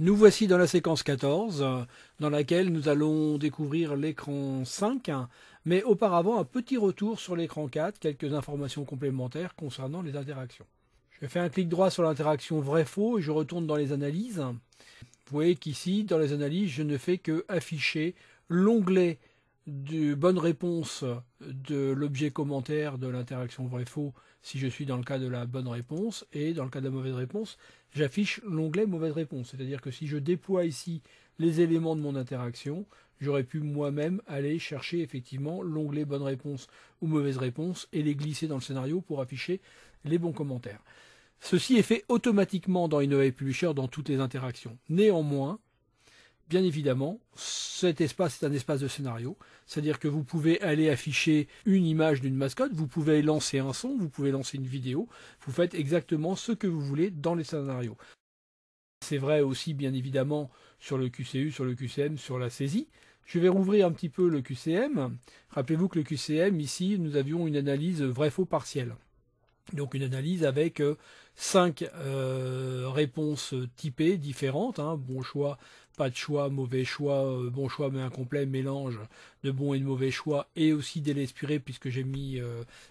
Nous voici dans la séquence 14, dans laquelle nous allons découvrir l'écran 5, mais auparavant un petit retour sur l'écran 4, quelques informations complémentaires concernant les interactions. Je fais un clic droit sur l'interaction vrai-faux et je retourne dans les analyses. Vous voyez qu'ici, dans les analyses, je ne fais que afficher l'onglet de bonne réponse de l'objet commentaire de l'interaction vrai-faux si je suis dans le cas de la bonne réponse, et dans le cas de la mauvaise réponse, j'affiche l'onglet mauvaise réponse. C'est-à-dire que si je déploie ici les éléments de mon interaction, j'aurais pu moi-même aller chercher effectivement l'onglet bonne réponse ou mauvaise réponse et les glisser dans le scénario pour afficher les bons commentaires. Ceci est fait automatiquement dans InnoAI Publisher dans toutes les interactions. Néanmoins, bien évidemment, cet espace est un espace de scénario, c'est-à-dire que vous pouvez aller afficher une image d'une mascotte, vous pouvez lancer un son, vous pouvez lancer une vidéo, vous faites exactement ce que vous voulez dans les scénarios. C'est vrai aussi bien évidemment sur le QCU, sur le QCM, sur la saisie. Je vais rouvrir un petit peu le QCM. Rappelez-vous que le QCM, ici, nous avions une analyse vrai-faux partielle. Donc une analyse avec 5 réponses typées différentes, bon choix, pas de choix, mauvais choix, bon choix mais incomplet, mélange de bon et de mauvais choix, et aussi délai expiré puisque j'ai mis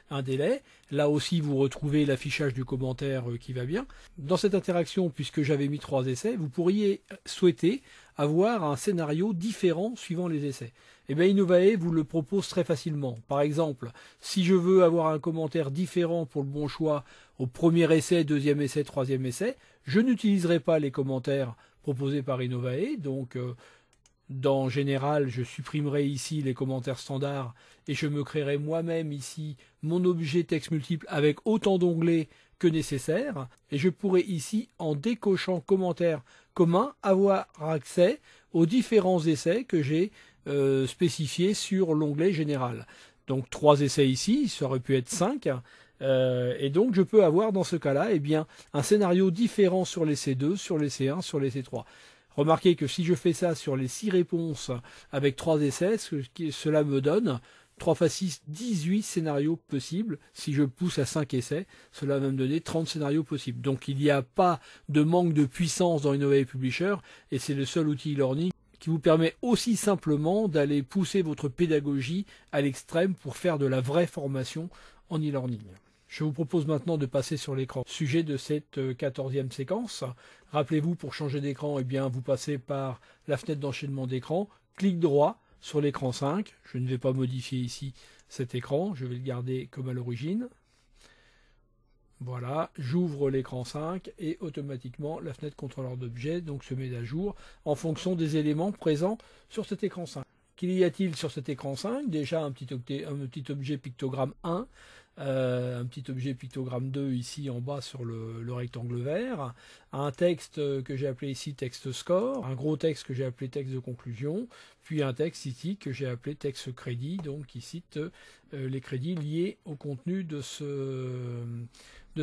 un délai. Là aussi vous retrouvez l'affichage du commentaire qui va bien. Dans cette interaction, puisque j'avais mis 3 essais, vous pourriez souhaiter avoir un scénario différent suivant les essais. Et bien InnoAI vous le propose très facilement. Par exemple, si je veux avoir un commentaire différent pour le bon choix au premier essai, deuxième essai, troisième essai, je n'utiliserai pas les commentaires proposés par InnoAI. Donc, dans général, je supprimerai ici les commentaires standards et je me créerai moi-même ici mon objet texte multiple avec autant d'onglets que nécessaire. Et je pourrai ici, en décochant commentaires communs, avoir accès aux différents essais que j'ai spécifiés sur l'onglet général. Donc 3 essais ici, ça aurait pu être 5. Et donc je peux avoir dans ce cas-là un scénario différent sur l'essai 2, sur l'essai 1, sur l'essai 3. Remarquez que si je fais ça sur les 6 réponses avec 3 essais, cela me donne 3 x 6, 18 scénarios possibles. Si je pousse à 5 essais, cela va me donner 30 scénarios possibles. Donc il n'y a pas de manque de puissance dans InnoAI Publisher, et c'est le seul outil e-learning qui vous permet aussi simplement d'aller pousser votre pédagogie à l'extrême pour faire de la vraie formation en e-learning. Je vous propose maintenant de passer sur l'écran sujet de cette 14e séquence. Rappelez-vous, pour changer d'écran, vous passez par la fenêtre d'enchaînement d'écran, clic droit sur l'écran 5. Je ne vais pas modifier ici cet écran, je vais le garder comme à l'origine. Voilà, j'ouvre l'écran 5 et automatiquement la fenêtre contrôleur d'objet se met à jour en fonction des éléments présents sur cet écran 5. Qu'y a-t-il sur cet écran 5? Déjà un petit objet pictogramme 1, un petit objet pictogramme 2 ici en bas sur le rectangle vert, un texte que j'ai appelé ici texte score, un gros texte que j'ai appelé texte de conclusion, puis un texte ici que j'ai appelé texte crédit, donc qui cite les crédits liés au contenu de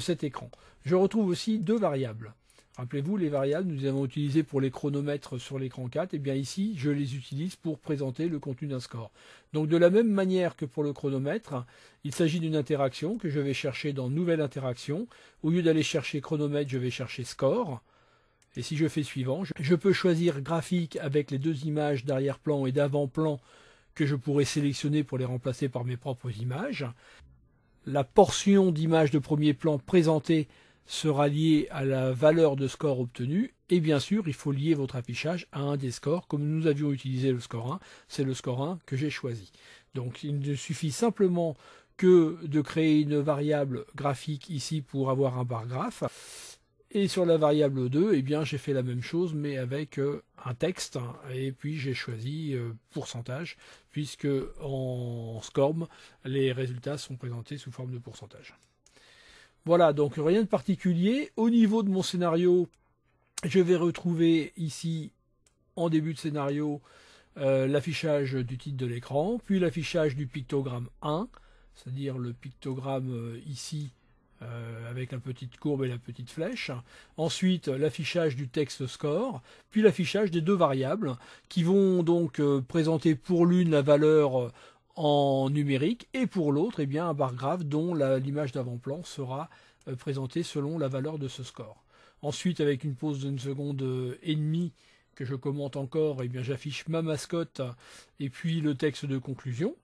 cet écran. Je retrouve aussi 2 variables. Rappelez-vous, les variables, nous les avons utilisées pour les chronomètres sur l'écran 4, ici, je les utilise pour présenter le contenu d'un score. Donc de la même manière que pour le chronomètre, il s'agit d'une interaction que je vais chercher dans Nouvelle interaction. Au lieu d'aller chercher chronomètre, je vais chercher score. Et si je fais suivant, je peux choisir graphique avec les 2 images d'arrière-plan et d'avant-plan que je pourrais sélectionner pour les remplacer par mes propres images. La portion d'images de premier plan présentée sera liée à la valeur de score obtenue, et bien sûr il faut lier votre affichage à un des scores. Comme nous avions utilisé le score 1, c'est le score 1 que j'ai choisi. Donc il ne suffit simplement que de créer une variable graphique ici pour avoir un bar graphe, et sur la variable 2, j'ai fait la même chose mais avec un texte, et puis j'ai choisi pourcentage, puisque en SCORM les résultats sont présentés sous forme de pourcentage. Voilà, donc rien de particulier. Au niveau de mon scénario, je vais retrouver ici, en début de scénario, l'affichage du titre de l'écran, puis l'affichage du pictogramme 1, c'est-à-dire le pictogramme ici, avec la petite courbe et la petite flèche. Ensuite, l'affichage du texte score, puis l'affichage des 2 variables, qui vont donc présenter pour l'une la valeur en numérique, et pour l'autre un bar graphe dont l'image d'avant-plan sera présentée selon la valeur de ce score. Ensuite, avec une pause d'une seconde et demie que je commente encore, eh bien j'affiche ma mascotte et puis le texte de conclusion.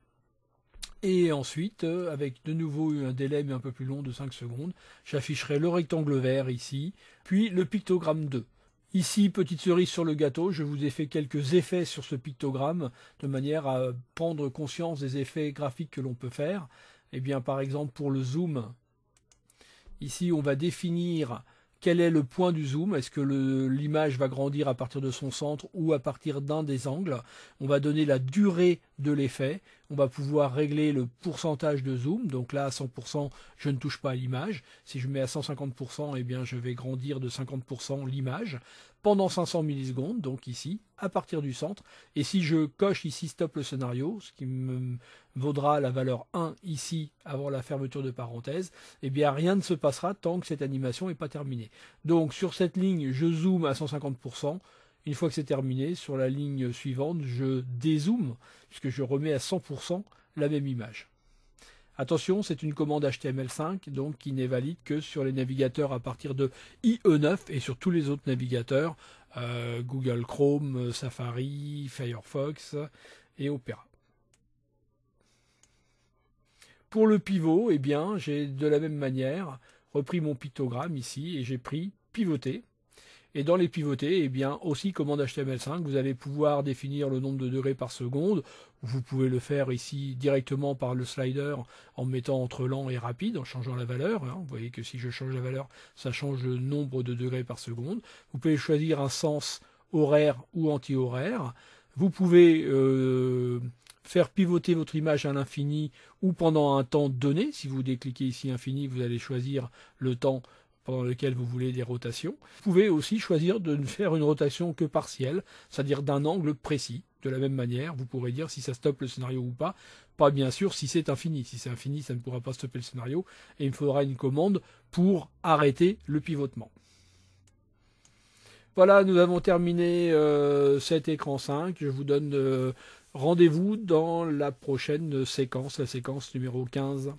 Et ensuite, avec de nouveau un délai mais un peu plus long de 5 secondes, j'afficherai le rectangle vert ici, puis le pictogramme 2. Ici, petite cerise sur le gâteau, je vous ai fait quelques effets sur ce pictogramme, de manière à prendre conscience des effets graphiques que l'on peut faire. Eh bien, par exemple, pour le zoom, ici, on va définir quel est le point du zoom. Est-ce que l'image va grandir à partir de son centre ou à partir d'un des angles? On va donner la durée de l'effet. On va pouvoir régler le pourcentage de zoom. Donc là, à 100%, je ne touche pas à l'image. Si je mets à 150%, eh bien, je vais grandir de 50% l'image pendant 500 millisecondes, donc ici, à partir du centre. Et si je coche ici Stop le scénario, ce qui me vaudra la valeur 1 ici, avant la fermeture de parenthèse, eh bien rien ne se passera tant que cette animation n'est pas terminée. Donc sur cette ligne, je zoome à 150%. Une fois que c'est terminé, sur la ligne suivante, je dézoome, puisque je remets à 100% la même image. Attention, c'est une commande HTML5, donc qui n'est valide que sur les navigateurs à partir de IE9 et sur tous les autres navigateurs, Google Chrome, Safari, Firefox et Opera. Pour le pivot, eh bien, j'ai de la même manière repris mon pictogramme ici et j'ai pris pivoter. Et dans les pivotés, eh bien, aussi commande HTML5, vous allez pouvoir définir le nombre de degrés par seconde. Vous pouvez le faire ici directement par le slider en mettant entre lent et rapide, en changeant la valeur. Vous voyez que si je change la valeur, ça change le nombre de degrés par seconde. Vous pouvez choisir un sens horaire ou anti-horaire. Vous pouvez faire pivoter votre image à l'infini ou pendant un temps donné. Si vous décliquez ici infini, vous allez choisir le temps pendant lequel vous voulez des rotations. Vous pouvez aussi choisir de ne faire une rotation que partielle, c'est-à-dire d'un angle précis. De la même manière, vous pourrez dire si ça stoppe le scénario ou pas. Pas bien sûr si c'est infini. Si c'est infini, ça ne pourra pas stopper le scénario. Et il me faudra une commande pour arrêter le pivotement. Voilà, nous avons terminé cet écran 5. Je vous donne rendez-vous dans la prochaine séquence, la séquence numéro 15.